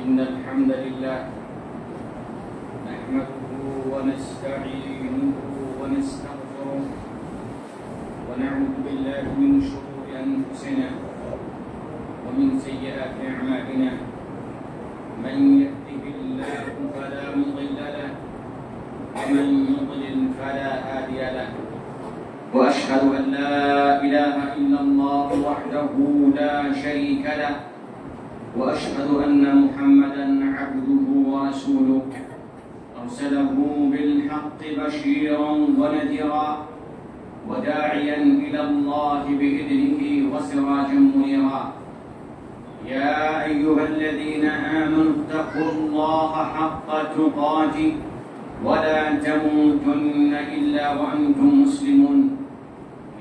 إن الحمد لله نحمده ونستعينه ونستغفره ونعوذ بالله من شرور أنفسنا ومن سيئات أعمالنا من يهده الله فلا مضل له ومن يضلل فلا هادي له وأشهد أن لا إله إلا الله وحده لا شريك له وأشهد أن محمدًا عبده ورسوله أرسله بالحق بشيرًا ونذيرًا وداعيًا إلى الله بإذنه وسراجًا منيرًا يا أيها الذين آمنوا اتقوا الله حق تقاته ولا تموتن إلا وأنتم مسلمون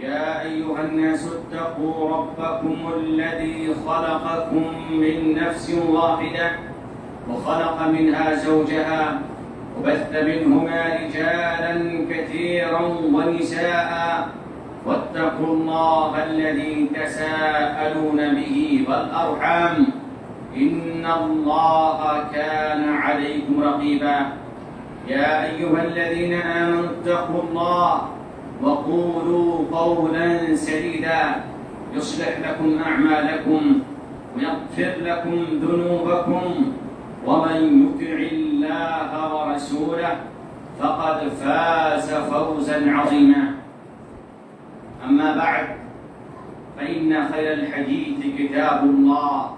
يا أيها الناس اتقوا ربكم الذي خلقكم من نفس واحدة وخلق منها زوجها وبث منهما رجالا كثيرا ونساء واتقوا الله الذي تساءلون به والأرحام إن الله كان عليكم رقيبا يا أيها الذين آمنوا اتقوا الله وقولوا قولا سديدا يصلح لكم أعمالكم ويغفر لكم ذنوبكم ومن يطع الله ورسوله فقد فاز فوزا عظيما أما بعد فإن خير الحديث كتاب الله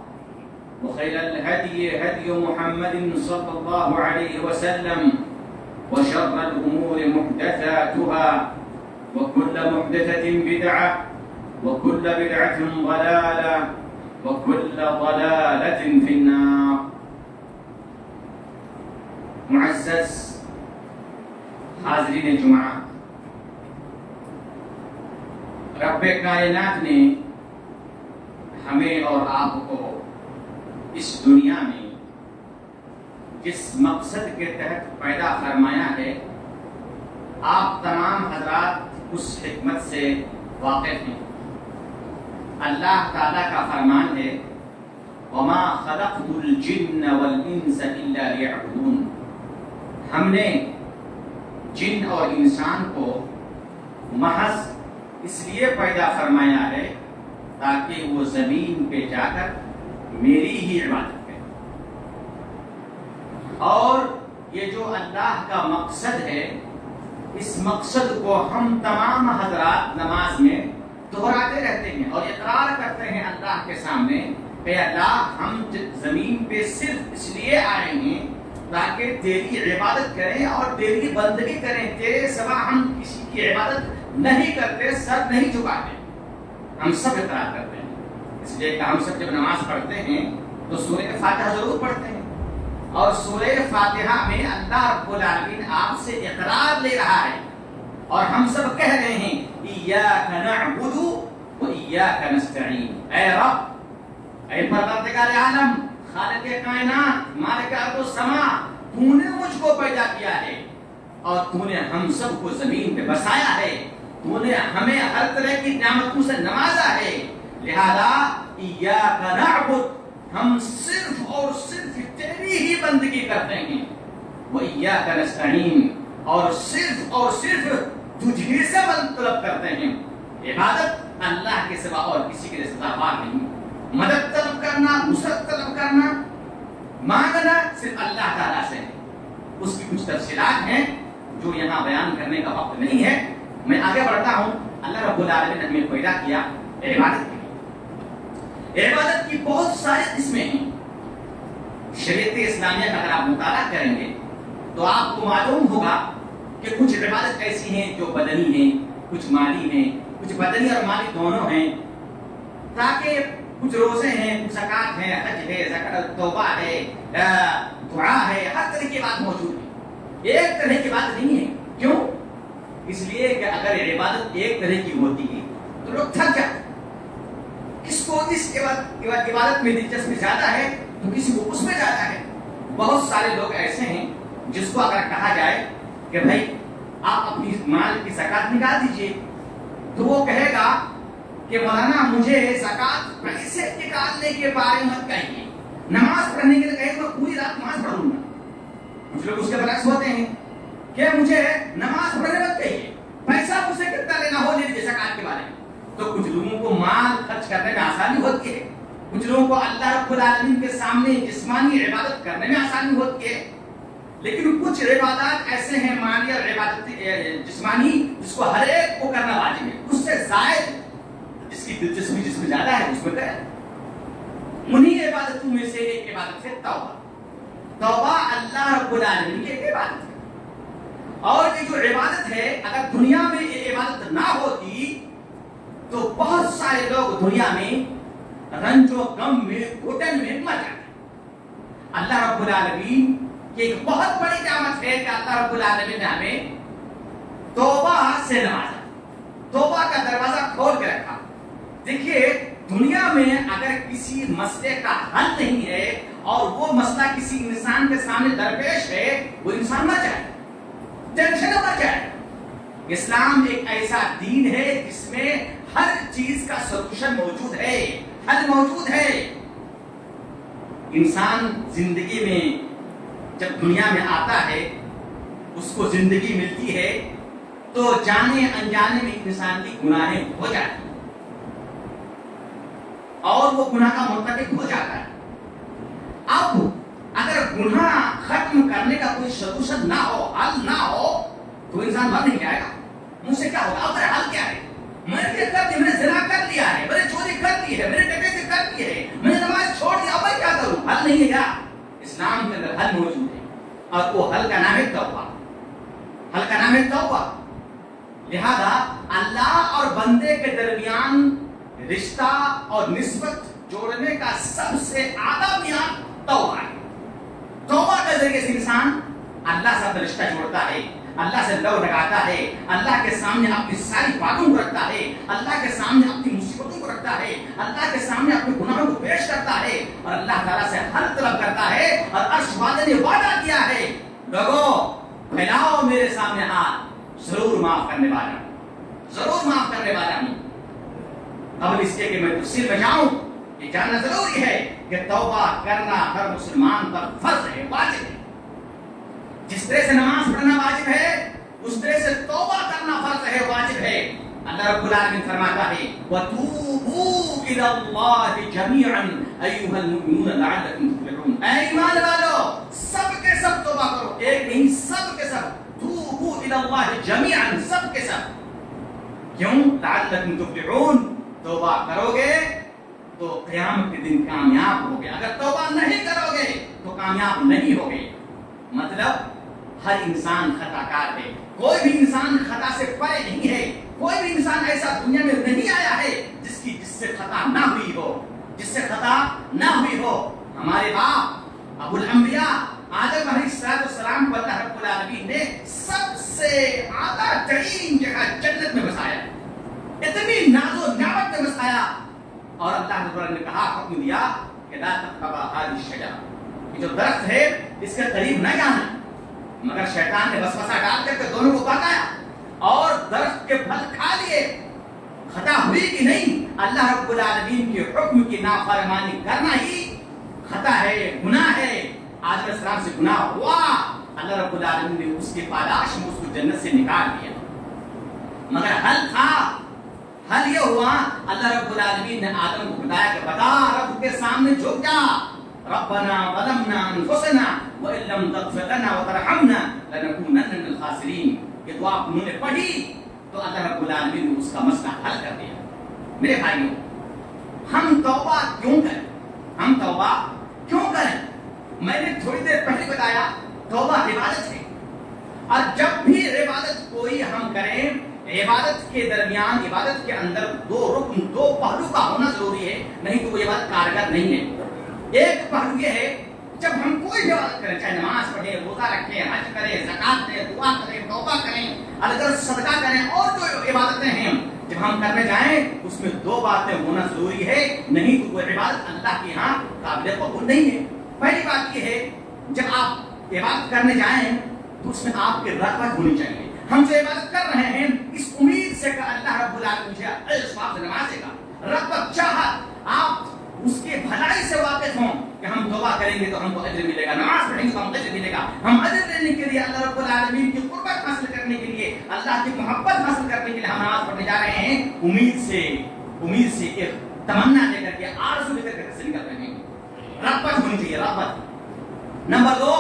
وخير الهدي هدي محمد صلى الله عليه وسلم وشر الأمور محدثاتها وكل محدثة بدعة وكل بدعة ضلالة وكل ضلالة في النار. معزز حاضرین جمعہ، رب کائنات نے ہمیں اور آپ کو اس دنیا میں جس مقصد کے تحت پیدا فرمایا ہے، آپ تمام حضرات اس حکمت سے واقف ہیں۔ اللہ تعالیٰ کا فرمان ہے وَمَا خَلَقْتُ الْجِنَّ وَالْإِنسَ إِلَّا لِيَعْبُدُونَ، ہم نے جن اور انسان کو محض اس لیے پیدا فرمایا ہے تاکہ وہ زمین پہ جا کر میری ہی عبادت کریں۔ اور یہ جو اللہ کا مقصد ہے، اس مقصد کو ہم تمام حضرات نماز میں دہراتے رہتے ہیں اور اقرار کرتے ہیں اللہ کے سامنے کہ اللہ ہم زمین پہ صرف اس لیے آئے ہیں تاکہ تیری عبادت کریں اور تیری بندگی کریں، تیرے سوا ہم کسی کی عبادت نہیں کرتے، سر نہیں جھکاتے۔ ہم سب اقرار کرتے ہیں، اس لیے کہ ہم سب جب نماز پڑھتے ہیں تو سورہ فاتحہ ضرور پڑھتے ہیں، اور سورہ فاتحہ میں اللہ رب العالمین آپ سے اقرار لے رہا ہے اور ہم سب کہہ رہے ہیں ایاک نعبد و ایاک نستعین، اے رب، اے پروردگار عالم، خالق کائنات، مالک ارض و سما، تو نے مجھ کو پیدا کیا ہے اور تو نے ہم سب کو زمین پہ بسایا ہے، تو نے ہمیں ہر طرح کی نعمتوں سے نوازا ہے، لہذا ایاک نعبد، ہم صرف اور صرف تیری ہی بندگی کرتے ہیں، وَإِيَّاكَ نَسْتَعِينُ، اور صرف تجھے سے طلب کرتے ہیں۔ عبادت اللہ کے سوا اور کسی کے سزاوار نہیں، مدد طلب کرنا، نصرت طلب کرنا، مانگنا صرف اللہ تعالیٰ سے ہے۔ اس کی کچھ تفصیلات ہیں جو یہاں بیان کرنے کا وقت نہیں ہے، میں آگے بڑھتا ہوں۔ اللہ رب العالمین نے ہمیں پیدا کیا عبادت کے لیے۔ عبادت کی بہت ساری قسمیں ہیں۔ شریعت اسلامیہ کا اگر آپ مطالعہ کریں گے تو آپ کو معلوم ہوگا کہ کچھ عبادت ایسی ہیں جو بدنی ہیں، کچھ مالی ہیں، کچھ بدنی اور مالی دونوں ہیں، تاکہ کچھ روزے ہیں، کچھ زکوٰۃ ہے، حج ہے، توبہ ہے، دعا ہے، ہر طرح کی بات موجود ہے۔ ایک طرح کی بات نہیں ہے۔ کیوں؟ اس لیے کہ اگر عبادت ایک طرح کی ہوتی ہے تو لوگ تھک جاتے۔ کس کو اس عبادت میں دلچسپی زیادہ ہے تو کسی کو اس میں زیادہ ہے۔ بہت سارے لوگ ایسے ہیں جس کو اگر کہا جائے کہ بھائی آپ اپنی مال کی زکوٰۃ نکال دیجئے تو وہ کہے گا کہ مولانا مجھے زکوٰۃ پیسے نکالنے کے بارے میں مت کہیے، نماز پڑھنے کے لیے کہے تو میں پوری رات نماز پڑھوں گا. کچھ لوگ اس کے برعکس ہوتے ہیں کہ مجھے نماز پڑھنے مت کہیے, پیسہ مجھ سے کتنا لینا ہو لے لیجیے زکات کے بارے میں. تو کچھ لوگوں کو مال خرچ کرنے میں آسانی ہوتی ہے, کچھ لوگوں کو اللہ رب العالمین کے سامنے جسمانی عبادت کرنے میں آسانی ہوتی ہے, لیکن کچھ عبادات ایسے ہیں مالی اور عبادت جسمانی جس کو ہر ایک کو کرنا واجب ہے, اس سے زائد جس کی دلچسپی جس میں زیادہ ہے اس میں کرے. انہی عبادتوں میں سے ایک عبادت ہے توبہ. توبہ اللہ رب العالمین کی ایک عبادت ہے, اور یہ جو عبادت ہے اگر دنیا میں یہ عبادت نہ ہوتی تو بہت سارے لوگ دنیا میں رنج و غم میں گھٹن میں مر جاتے. اللہ رب العالمین کی ایک بہت بڑی نعمت ہے کہ اللہ رب العالمین نے ہمیں توبہ سے نوازا, توبہ کا دروازہ کھول کے رکھا. دیکھیے دنیا میں اگر کسی مسئلے کا حل نہیں ہے اور وہ مسئلہ کسی انسان کے سامنے درپیش ہے, وہ انسان مر جائے, ٹینشن مر جائے. اسلام ایک ایسا دین ہے جس میں ہر چیز کا سولوشن موجود ہے, حل موجود ہے. انسان زندگی میں جب دنیا میں آتا ہے, اس کو زندگی ملتی ہے تو جانے انجانے میں انسان کی گناہیں ہو جاتی ہیں اور وہ گناہ کا مرتکب ہو جاتا ہے. اب اگر گناہ ختم کرنے کا کوئی سولوشن نہ ہو, حل نہ ہو, تو انسان مر نہیں جائے گا. مجھ سے کیا ہوگا, اب میرا حل کیا ہے, میں نے کر دیا, میں نے زنا کر لیا ہے, میں نے چوری کر دی ہے, میں نے ڈکیتی کر دی ہے, میں نے نماز چھوڑ دیا, اب میں کیا کروں, حل نہیں ہے کیا؟ اسلام کے اندر حل موجود ہے اور وہ حل کا نام ہے توبہ. حل کا نام ہے توبہ. لہذا اللہ اور بندے کے درمیان رشتہ اور نسبت جوڑنے کا سب سے اعلیٰ معیار توبہ ہے. توبہ کے ذریعے سے انسان اللہ سے اپنا رشتہ جوڑتا ہے, اللہ سے لو لگاتا ہے, اللہ کے سامنے اپنی ساری باتوں کو رکھتا ہے, اللہ کے سامنے اپنی مصیبتوں کو رکھتا ہے, اللہ کے سامنے اپنے گناہوں کو پیش کرتا ہے اور اللہ تعالیٰ سے حل طلب کرتا ہے. اور عرش والے نے وعدہ کیا ہے, لوگوں پھیلاؤ میرے سامنے ہاتھ, ضرور معاف کرنے والا ہوں, ضرور معاف کرنے والا ہوں. قبل اس کے کہ میں تفصیل میں جاؤں, یہ جاننا ضروری ہے کہ توبہ کرنا ہر مسلمان پر فرض ہے, واجب ہے. جس طرح سے نماز پڑھنا واجب ہے, اس طرح سے توبہ کرنا فرض ہے, واجب ہے. اللہ رب العالمین فرماتا ہے وَتُوبُوا إِلَى اللَّهِ جَمِيعًا أَيُّهَا الْمُؤْمِنُونَ لَعَلَّكُمْ تُفْلِحُونَ. اے ایمان والو, سب کے سب توبہ کرو, ایک نہیں سب کے سب. توبوا إِلَى اللَّهِ جَمِيعًا, سب کے سب. کیوں؟ لَعَلَّكُمْ تُفْلِحُونَ. توبہ کرو گے تو قیامت کے دن کامیاب ہوگے, اگر توبہ نہیں کرو گے تو کامیاب نہیں ہوگے. مطلب ہر انسان خطا کار ہے, کوئی بھی انسان خطا سے پرے نہیں ہے, کوئی بھی انسان ایسا دنیا میں نہیں آیا ہے جس سے خطا نہ ہوئی ہو, جس سے خطا نہ ہوئی ہو. ہمارے باپ ابو الانبیاء آدم علیہ السلام کو اللہ رب العالمین نے سب سے اعلیٰ ترین جگہ جنت میں بسایا, اتنی ناز و نعمت میں بسایا, اور اللہ رب العالمین نے کہا, حکم دیا کہ لا تقربا هذه الشجرة, یہ جو درخت ہے اس کے قریب نہ جانا. مگر شیطان نے وسوسہ ڈال کر کے دونوں کو بتایا اور درخت کے پھل کھا لیے. خطا ہوئی کہ نہیں؟ اللہ رب العالمین کے حکم کی نافرمانی کرنا ہی خطا ہے, گناہ ہے. آدم علیہ السلام سے گناہ ہوا, اللہ رب العالمین نے اس کے پاداش میں اس کو جنت سے نکال دیا. مگر حل تھا, حل یہ ہوا, اللہ رب العالمین نے آدم کو بتایا کہ بتا رب کے سامنے جھک جا, ربنا ظلمنا انفسنا وان لم تغفر لنا وترحمنا لنكونن من الخاسرین. یہ دعا انہوں نے پڑھی تو اللہ رب العالمین نے اس کا مسئلہ حل کر دیا. میرے بھائیوں, ہم توبہ کیوں کریں, ہم توبہ کیوں کریں؟ میں نے تھوڑی دیر پہلے بتایا توبہ عبادت ہے, اور جب بھی عبادت کوئی ہم کریں, عبادت کے درمیان, عبادت کے اندر دو رکن, دو پہلو کا ہونا ضروری ہے, نہیں تو وہ عبادت کارگر نہیں ہے. ایک پہلو یہ ہے جب ہم کوئی بھی عبادت کریں, چاہے نماز پڑھیں, روزہ رکھیں, حج کریں, زکات دیں, دعا کریں, توبہ کریں, اگر صدقہ کریں, اور جو عبادتیں ہیں جب ہم کرنے جائیں اس میں دو باتیں ہونا ضروری ہے, نہیں تو وہ عبادت اللہ کے ہاں قابل قبول نہیں ہے. پہلی بات یہ ہے, جب آپ عبادت کرنے جائیں تو اس میں آپ کی رغبت ہونی چاہیے. ہم جو عبادت کر رہے ہیں اس امید سے کہ اللہ رب العالمین مجھے الثواب سے نوازے گا, رغبت, چاہت, آپ اس کے بھلائی سے واقف ہوں کہ ہم توبہ کریں گے تو ہم کو اجر ملے گا, نماز پڑھیں گے تو ہم اجر ملے گا. ہم اجر لینے کے لیے, اللہ رب العالمین کی قربت حاصل کرنے کے لیے, اللہ کی محبت حاصل کرنے کے لیے ہم نماز پڑھنے جا رہے ہیں. امید سے ایک تمنا لے کر کے, آرزو لے کر کے سے نکل رہے ہیں. رغبت ہونی چاہیے, رغبت. نمبر 2,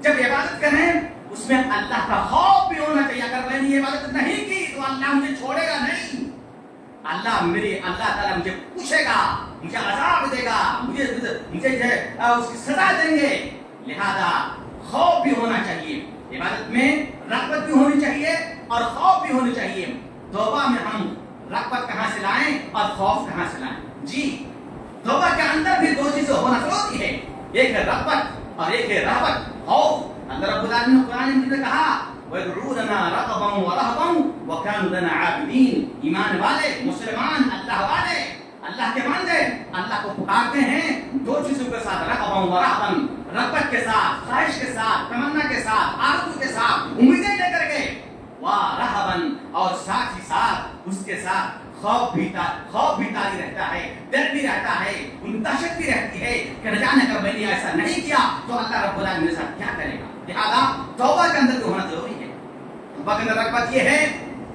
جب عبادت کریں اس میں اللہ کا خوف بھی ہونا چاہیے. اگر میں نے عبادت نہیں کی تو اللہ مجھے چھوڑے گا نہیں, اللہ تعالیٰ مجھے پوچھے گا, مجھے عذاب دے گا, مجھے اس کی سزا دیں گے. لہذا خوف بھی ہونا چاہیے. عبادت میں رغبت بھی ہونی چاہیے اور خوف بھی ہونی چاہیے. توبہ میں ہم رغبت کہاں سے لائیں اور خوف کہاں سے لائیں؟ جی, توبہ کے اندر بھی 2 چیزیں ہونا ضروری ہے, ایک ہے رغبت اور ایک ہے رہبت, خوف. اللہ رب العالمین نے قرآن میں کہا وَيَدْعُونَنَا رَغَبًا وَرَهْبًا وَكَانُوا لَنَا عَابِدِينَ. ایمان والے, مسلمان, اللہ والے, اللہ کے بندے اللہ کو پکارتے ہیں 2 چیزوں کے ساتھ, رغبًا وَرَهْبًا, رغبت کے ساتھ, خواہش کے ساتھ, تمنا کے ساتھ, آرزو کے ساتھ, امیدیں لے کر کے, وَرَهْبًا, اور ساتھ ہی ساتھ اس کے ساتھ خوف بھی تاری رہتا ہے, ڈر بھی رہتا ہے, ان دہشت بھی رہتی ہے کہ نہ جانے اگر میں نے ایسا نہیں کیا تو اللہ رب العالمین میرے ساتھ کیا کرے گا. لہذا توبہ کے اندر بھی ہونا ضروری ہے. توبہ کے اندر رغبت یہ ہے,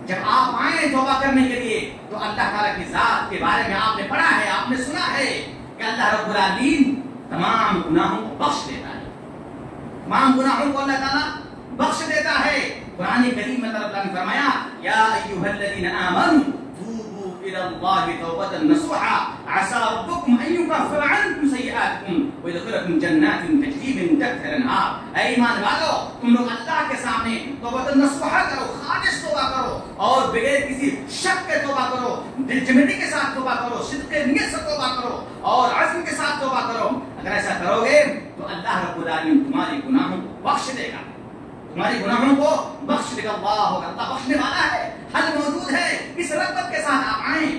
جب آپ آئیں توبہ کرنے کے لیے تو اللہ تعالیٰ کی ذات کے بارے میں آپ نے پڑھا ہے, آپ نے سنا ہے کہ اللہ رب العالمین تمام گناہوں کو بخش دیتا ہے. تمام گناہوں کو اللہ تعالیٰ بخش دیتا ہے. قرآن کریم میں اللہ تعالیٰ نے فرمایا یا ایھا الذین آمنوا إلى الله توبة نصوحا عسى ربكم أن يكفر عنكم سيئاتكم ويدخلكم جنات تجري من تحتها الأنهار. اے ایمان والو, تم لوگ اللہ کے سامنے توبہ نصوحا کرو, خالص توبہ کرو اور بغیر کسی شک کے توبہ کرو, دل جمعی کے ساتھ توبہ کرو, صدق نیت سے توبہ کرو اور عزم کے ساتھ توبہ کرو. اگر ایسا کرو گے تو اللہ رب العالمین تمہارے گناہوں کو بخش دے گا, تمہارے گناہوں کو بخش دے گا. اللہ بخشنے والا ہے, حل موجود ہے. اس رغبت کے ساتھ آپ آئیں,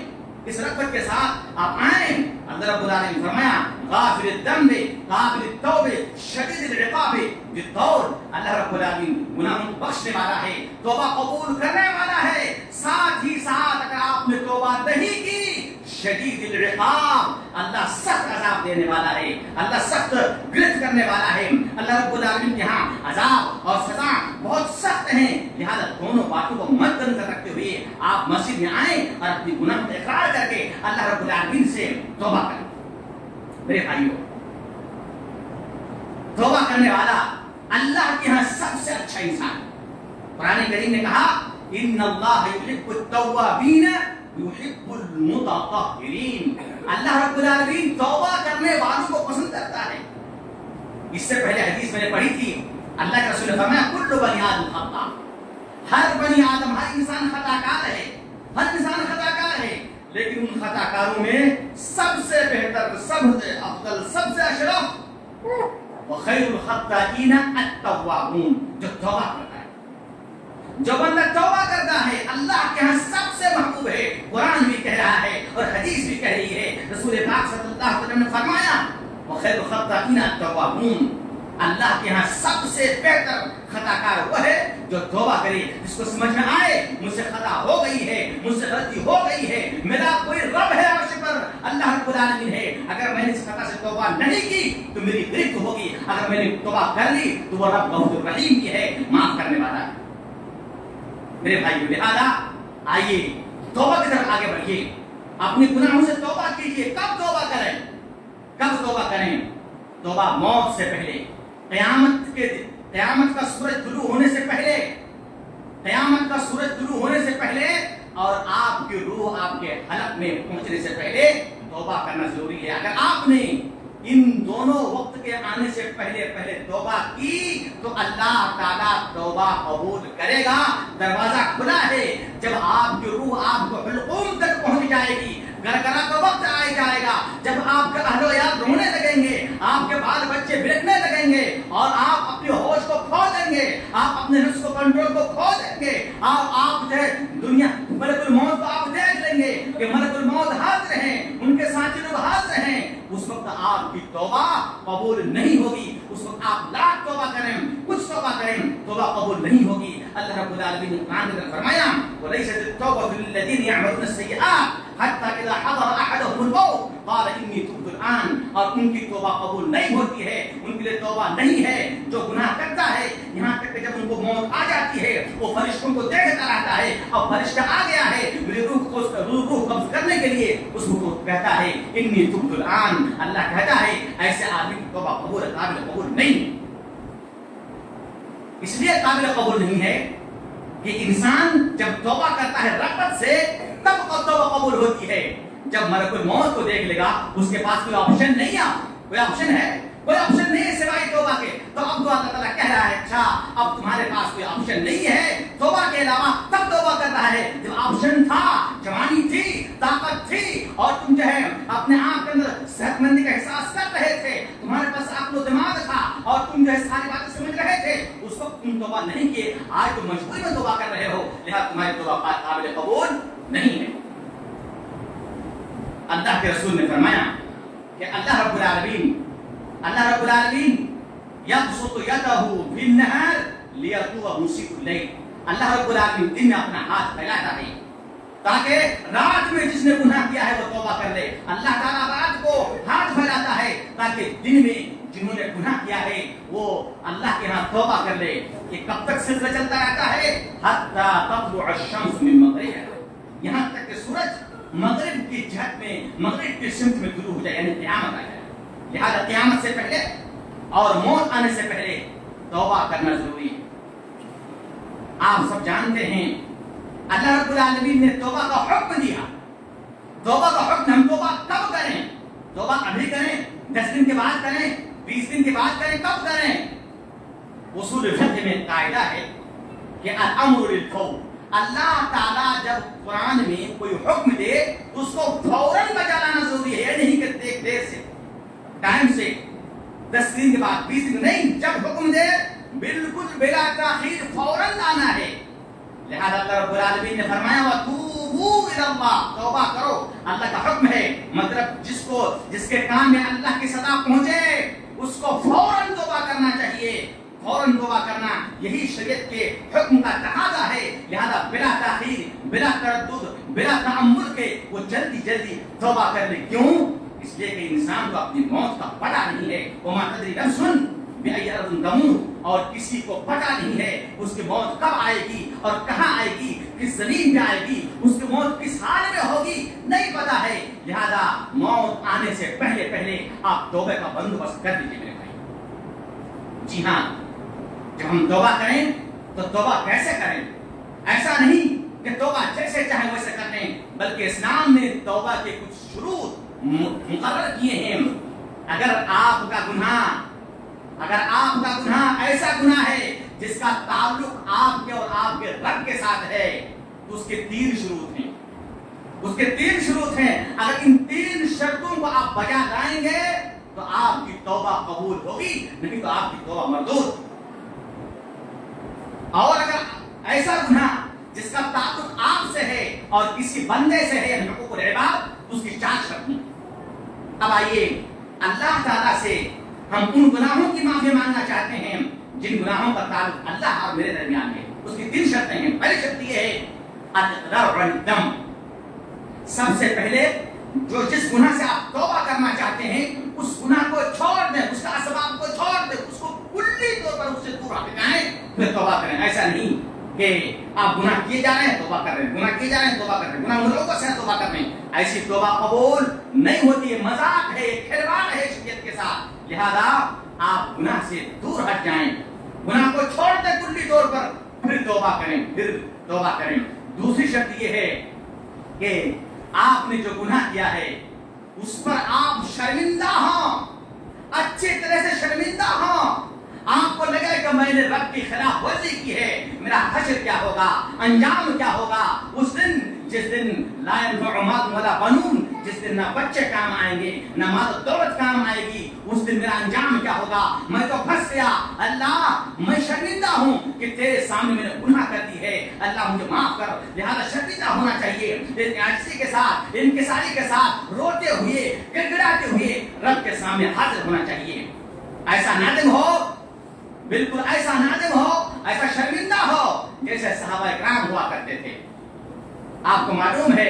اس رغبت کے ساتھ آپ آئیں. اللہ رب العالمین فرمایا غافر الذنب قابل التوب شدید العقاب بالطول. اللہ رب العالمین گناہوں کو بخشنے والا ہے, توبہ قبول کرنے والا ہے. ساتھ ہی ساتھ اگر آپ نے توبہ نہیں کی شدید العقاب, اللہ سخت عذاب دینے والا ہے, اللہ سخت گرفت کرنے والا ہے. اللہ رب العالمین کے ہاں عذاب اور سزا بہت سخت ہیں. لہذا دونوں باتوں کو مد نظر رکھتے ہوئے آپ مسجد میں آئیں اور اپنی گناہ کو اقرار کر کے اللہ رب العالمین سے توبہ کریں. میرے بھائیو, توبہ کرنے والا اللہ کے ہاں سب سے اچھا انسان. قرآن کریم نے کہا ان اللہ یحب التوابین یحب المتطہرین. اللہ رب العالمین توبہ کرنے والوں کو پسند کرتا ہے. اس سے پہلے حدیث میں نے پڑھی تھی, اللہ کے رسول نے فرمایا کل بنی آدم خطا. ہر بنی آدم, ہر انسان خطا کار ہے, ہر انسان خطا کار ہے, لیکن ان خطا کاروں میں سب سے بہتر, سب سے افضل, سب سے اشرف وخیر الخطائین التوابون, جو توبہ کرتا ہے. جو بندہ توبہ کرتا ہے اللہ کے ہاں سب سے محبوب ہے. قرآن بھی کہہ رہا ہے اور حدیث بھی کہہ رہی ہے. رسول پاک صلی اللہ علیہ وسلم نے فرمایا وخیر الخطائین التوابون, اللہ کے ہاں سب سے بہتر خطا کار وہ ہے جو توبہ کرے, جس کو سمجھ میں آئے مجھ سے خطا ہو گئی ہے, مجھ سے غلطی ہو گئی ہے, میرا کوئی رب ہے عرش پر, اللہ رب العالمین ہے. اگر میں نے اس خطا سے توبہ نہیں کی تو میری گرفت ہوگی, اگر میں نے توبہ کر لی تو وہ رب غفور رحیم کی ہے, معاف کرنے والا ہے. میرے بھائیو, لہذا آئیے توبہ کی طرف آگے بڑھیے, اپنے گناہوں سے توبہ کیجیے. کب توبہ کریں, کب توبہ کریں؟ توبہ موت سے پہلے, قیامت کا سورج طلوع ہونے سے پہلے, قیامت کا سورج طلوع ہونے سے پہلے اور آپ کی روح آپ کے حلق میں پہنچنے سے پہلے توبہ کرنا ضروری ہے. اگر آپ نے ان دونوں وقت کے آنے سے پہلے توبہ کی تو اللہ تعالیٰ توبہ قبول کرے گا. دروازہ کھلا ہے. جب آپ کی روح آپ کو حلقوم تک پہنچ جائے گی, گرگرا کا وقت آ جائے گا, جب آپ کے اہل و عیال رونے لگیں گے, آپ کے بال بچے بلکنے لگیں گے اور آپ اپنے ہوش کو کھو دیں گے, آپ اپنے نفس کو کنٹرول کو کھو دیں گے, آپ جو ہے دنیا ملک الموت کو آپ دیکھ لیں گے کہ ملک الموت حاضر ہیں, ان کے ساتھی لوگ حاضر ہیں. اس وقت آپ کی توبہ قبول نہیں ہوگی. اس وقت آپ لاکھ توبہ کریں, کچھ توبہ کریں, توبہ قبول نہیں ہوگی. اللہ رب العالمین نے قرآن میں فرمایا وَلَيْسَتِ التَّوْبَةُ لِلَّذِينَ يَعْمَلُونَ السَّيِّئَاتِ حتی اذا حضر احدهم الموت قال انی تبت الان. اور ان کی توبہ قبول نہیں ہوتی ہے, ان کے لیے توبہ نہیں ہے جو گناہ کرتا ہے, یہاں تک کہ جب ان کو موت آ جاتی ہے وہ فرشتوں کو دیکھتا رہتا ہے, اب فرشتہ آ گیا ہے میری روح قبض کرنے کے لیے, اس کو کہتا ہے انی تبت الان. اللہ کہتا ہے ایسے آدمی کی توبہ قابل قبول نہیں. اس لیے قابل قبول نہیں ہے کہ انسان جب توبہ کرتا ہے رغبت سے تب توبہ قبول ہوتی ہے. جب ملک الموت کو دیکھ لے گا اس کے پاس کوئی آپشن نہیں ہے, کوئی آپشن ہے, کوئی آپشن نہیں ہے سوائے توبہ کے. تو اب تو اللہ تعالیٰ کہہ رہا ہے اچھا اب تمہارے پاس کوئی آپشن نہیں ہے توبہ کے علاوہ, تب توبہ کر رہا ہے. جب آپشن تھا, جوانی تھی, طاقت تھی, اور تم جو ہے اپنے آپ کے اندر صحت مندی کا احساس کر رہے تھے, تمہارے پاس عقل و دماغ تھا اور تم جو ہے ساری باتیں سمجھ رہے تھے, اس وقت تم توبہ نہیں کیے. آج تم مجبوری میں توبہ کر رہے ہو, لہذا تمہاری توبہ قابل قبول نہیں ہے. اللہ کے رسول نے فرمایا کہ اللہ رب العالمین یبسط یدہ فی النہار لیتوب مسیء اللیل. اللہ رب العالمین دن میں اپنا ہاتھ پھیلاتا ہے تاکہ رات میں جس نے گناہ کیا ہے وہ توبہ کر لے. اللہ تعالیٰ رات کو ہاتھ پھیلاتا ہے تاکہ دن میں جنہوں نے گناہ کیا ہے وہ اللہ کے ہاں توبہ کر لے. یہ کب تک سلسلہ چلتا رہتا ہے؟ حتی تطلع الشمس من مغربها, یہاں تک کہ سورج مغرب کی جہت میں, مغرب کی سمت میں طلوع ہو جائے, یعنی قیامت آ جائے. لہذا قیامت سے پہلے اور موت آنے سے پہلے توبہ کرنا ضروری ہے. آپ سب جانتے ہیں اللہ رب العالمین نے توبہ کا حکم دیا. توبہ کا حکم, ہم توبہ کب کریں؟ توبہ ابھی کریں, 10 دن کے بعد کریں, 20 دن کے بعد کریں, کب کریں؟ اصول فقہ میں قاعدہ ہے کہ الامر للفور. اللہ تعالیٰ جب قرآن میں کوئی حکم دے اس کو فوراً بجا لانا ضروری ہے, یہ نہیں کہ دیر سے, ٹائم سے, 10 دن کے بعد, 20 دن نہیں, جب حکم دے بالکل بلا تاخیر فوراً لانا ہے. لہذا اللہ رب العالمین نے فرمایا وَتُوبُوا إِلَى اللَّهِ, توبہ کرو. اللہ کا حکم ہے, مطلب جس کے کام میں اللہ کی صدا پہنچے اس کو فوراً توبہ کرنا چاہیے. فوراً توبہ کرنا یہی شریعت کے حکم کا تقاضا ہے. لہذا بلا تاخیر, بلا تردد, بلا تأمل کے وہ جلدی توبہ کر لے. کیوں؟ اس لیے کہ انسان کو اپنی موت کا پتہ نہیں ہے. وَمَا تَدْرِي نَفْسٌ بِأَيِّ أَرْضٍ تَمُوتُ, اور کسی کو پتہ نہیں ہے اس کی موت کب آئے گی اور کہاں آئے گی, کس زمین پہ آئے گی, اس کی موت کس حال میں ہوگی, نہیں پتہ ہے. لہذا موت آنے سے پہلے آپ توبہ کا بندوبست کر دیجیے میرے بھائی. جی ہاں, جب ہم توبہ کریں تو توبہ کیسے کریں؟ ایسا نہیں کہ توبہ جیسے چاہے ویسے کر لیں, بلکہ اسلام نے توبہ کے کچھ شروط مقرر کیے ہیں. اگر آپ کا گناہ ایسا گناہ ہے جس کا تعلق آپ کے اور آپ کے رب کے ساتھ ہے تو اس کے 3 شروط ہیں. اگر ان 3 شرطوں کو آپ بجا لائیں گے تو آپ کی توبہ قبول ہوگی, نہیں تو آپ کی توبہ مردود. اور اگر ایسا گناہ جس کا تعلق آپ سے ہے اور کسی بندے سے ہے, حقوق العباد, اس کی 4 شرط ہیں. اب آئیے اللہ تعالیٰ سے ہم ان گناہوں کی معافی مانگنا چاہتے ہیں جن گناہوں کا تعلق اللہ اور میرے درمیان ہے. اس کی 3 شرطیں ہیں. پہلی شرط یہ ہے الاقرار بالذنب. سب سے پہلے جس گناہ سے آپ توبہ کرنا چاہتے ہیں اس گناہ کو چھوڑ دیں, اس کا اسباب کو چھوڑ دیں, اس کو کلی طور پر اس سے دور ہٹ جائیں, پھر توبہ کریں. ایسا نہیں کہ آپ گناہ کیے جا رہے ہیں توبہ کر رہے ہیں, گناہ کیے جا رہے ہیں توبہ کر رہے ہیں, گناہ ملوث ہے توبہ کر رہے ہیں. ایسی توبہ قبول نہیں ہوتی ہے, مذاق ہے, کھلواڑ ہے شریعت کے ساتھ. لہذا آپ گناہ سے دور ہٹ جائیں, گناہ کو چھوڑ دیں کلی طور پر, پھر توبہ کریں. دوسری شرط یہ ہے کہ آپ نے جو گناہ کیا ہے اس پر آپ شرمندہ ہوں, اچھی طرح سے شرمندہ ہوں. آپ کو لگے کہ میں نے رب کی خلاف ورزی کی ہے, میرا حشر کیا ہوگا, انجام کیا ہوگا اس دن, جس دن لا ينفع مال ولا بنون, جس دن نہ بچے کام آئیں گے نہ مال و دولت کام آئے گی, اس دن میرا انجام کیا ہوگا, میں تو پھنس گیا. اللہ میں شرمندہ ہوں کہ تیرے سامنے میں نے گناہ کر دی ہے, اللہ مجھے معاف کر. لہذا شرمندہ ہونا چاہیے, عاجزی کے ساتھ, انکساری کے ساتھ, روتے ہوئے, گڑگڑاتے ہوئے رب کے سامنے حاضر ہونا چاہیے. ایسا نادم ہو, بالکل ایسا نادم ہو, ایسا شرمندہ ہو جیسے صحابہ کرام ہوا کرتے تھے. آپ کو معلوم ہے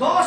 2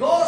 2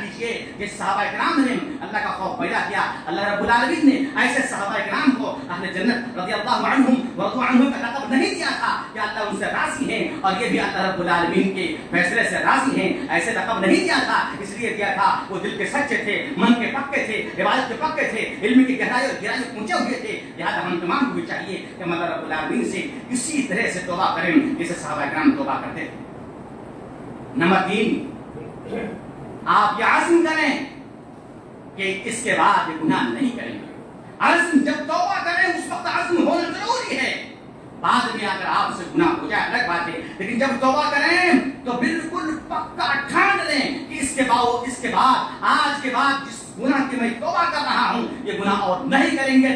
کیجیے. جس صحابہ کرام نے اللہ کا خوف پیدا کیا, اللہ رب العالمین نے ایسے صحابہ کرام کو اہل جنت رضی اللہ عنہم ورضوا عنہم کا لقب نہیں دیا تھا کہ اللہ ان سے راضی ہیں اور یہ بھی اللہ رب العالمین کے فیصلے سے راضی ہیں, ایسے لقب نہیں دیا تھا. اس لیے دیا تھا وہ دل کے سچے تھے, من کے پکے تھے, عبادت کے پکے تھے, علم کی گہرائی اور گہرائی پہنچے ہوئے تھے. لہٰذا ہم تمام کو بھی چاہیے کہ اللہ رب العالمین سے اسی طرح سے توبہ کریں جسے صحابہ کرام توبہ کرتے تھے. نمبر 3, آپ یہ عزم کریں کہ اس کے بعد یہ گناہ نہیں کریں گے. عزم جب توبہ کریں اس وقت عزم ہونا ضروری ہے. بعد میں اگر آپ سے گناہ ہو جائے الگ بات ہے, لیکن جب توبہ کریں تو بالکل پکا ٹھان لیں کہ اس کے بعد آج کے بعد جس گناہ کی میں توبہ کر رہا ہوں یہ گناہ اور نہیں کریں گے.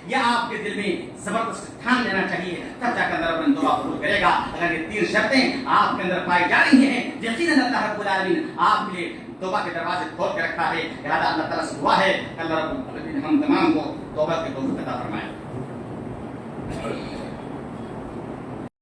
یہ آپ کے دل میں زبردست ٹھان لینا چاہیے, تب جا کر اللہ اپنے توبہ قبول کرے گا. اگر یہ 3 شرطیں آپ کے اندر پائی جا رہی ہیں, یقیناً اللہ رب العالمین آپ کے لیے توبہ کے دروازے کھول کے رکھا ہے. لہٰذا اللہ تعالیٰ سے دعا ہے کہ اللہ رب العالمین ہم تمام کو توبہ کی توفیق عطا فرمائے.